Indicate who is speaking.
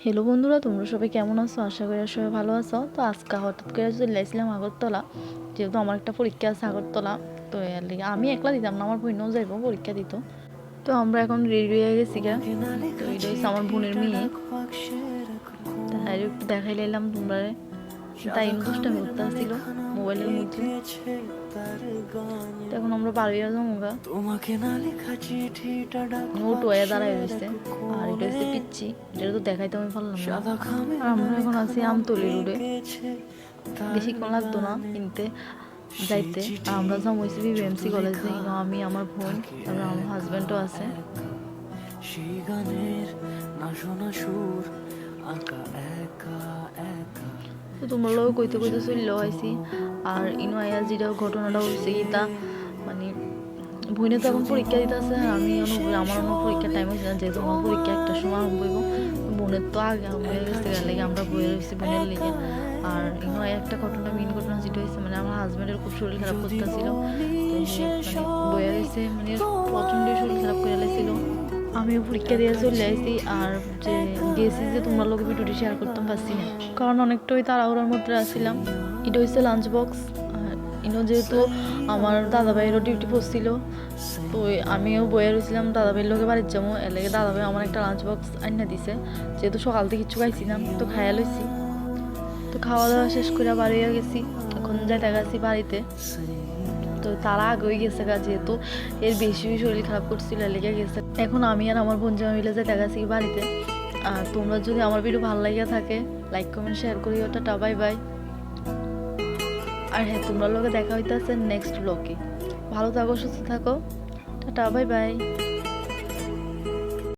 Speaker 1: Hello বন্ধুরা, তোমরা সবাই কেমন আছো? আশা করি সবাই ভালো আছো। তো আজকে হঠাৎ করে চলে আসলাম আগরতলা, যেহেতু আমার একটা পরীক্ষা আছে আগরতলা। তো এর লিগে আমি একলা দিতাম না, আমার বোনও যাইব পরীক্ষা দিত। তো আমরা এখন রেডি হয়ে গেছি গা। তো এটা হচ্ছে আমার বোনের মেয়ে, তাই একটু দেখাই লাইলাম তোমরা। তাই দুষ্টামি করতে আসছিল মোবাইলের মধ্যে। তো এখন আমরা বাড়ি যাবো গা। নোট হয়ে দাঁড়ায় রয়েছে, আর এটা হচ্ছে পিচ্ছি, এটা তো দেখাইতে আমি পারলাম না। আর আমরা এখন আছি আমতলি রোডে, বেশিক্ষণ লাগতো না কিনতে যাইতে। আর আমরা যাবো হয়েছি বিবিএমসি কলেজে, আমি আমার বোন তারপর আমার হাজব্যান্ডও আছে। তো তোমরা লোক কইতে কইতে চললো আইসি। আর ইনো আয়া যেটা ঘটনাটা হয়েছে ইতা মানে বোনে তো এখন পরীক্ষা দিতে আছে, আমি আমার অন্য পরীক্ষার টাইম হয়েছে না, যেহেতু আমার পরীক্ষা একটা সময় বইব। বোনের তো আগে হয়ে গেছে লেগে আমরা বইয়ে রয়েছি বোনের লেগে। আর ইনো একটা ঘটনা মেন ঘটনা যেটা হয়েছে মানে আমার হাজব্যান্ডের খুব শরীর খারাপ করতেছিল। তো মানে বইয়ে রয়েছে মানে প্রচণ্ড শরীর খারাপ করে লেছিল। আমিও পরীক্ষা দিয়ে চলে আসি। আর যে গেছি যে তোমরা লোক ভিডিওটি শেয়ার করতাম পারছি না, কারণ অনেকটাই তাড়াহুড়ার মধ্যে আসছিলাম। এটা হচ্ছে লাঞ্চ বক্স। ইনো যেহেতু আমার দাদাভাইয়েরও ডিউটি পড়ছিল, তো আমিও বয়ে রয়েছিলাম দাদাভাইয়ের লোকে বাড়ির যাবো, এর লেগে দাদাভাই আমার একটা লাঞ্চ বক্স আইনা দিছে। যেহেতু সকাল থেকে কিছু খাইছিলাম তো খাইয়া লইছি। তো খাওয়া দাওয়া শেষ করে বাড়ি হয়ে গেছি, এখন যাইতে গেছি বাড়িতে। তো তারা আগেই গেছে গা, যেহেতু এর বেশি শরীর খারাপ করছিল লেগে গেছে। এখন আমি আর আমার বোন জামা মিলে যাইতে গেছি বাড়িতে। আর তোমরা যদি আমার ভিডিও ভালো লাগে থাকে লাইক কমেন্ট শেয়ার করি। টাটা বাই বাই। আর হ্যাঁ, তোমরা লোকে দেখা হইতেছে নেক্সট ব্লগে। ভালো থাকো, সুস্থ থাকো। Tata bye by.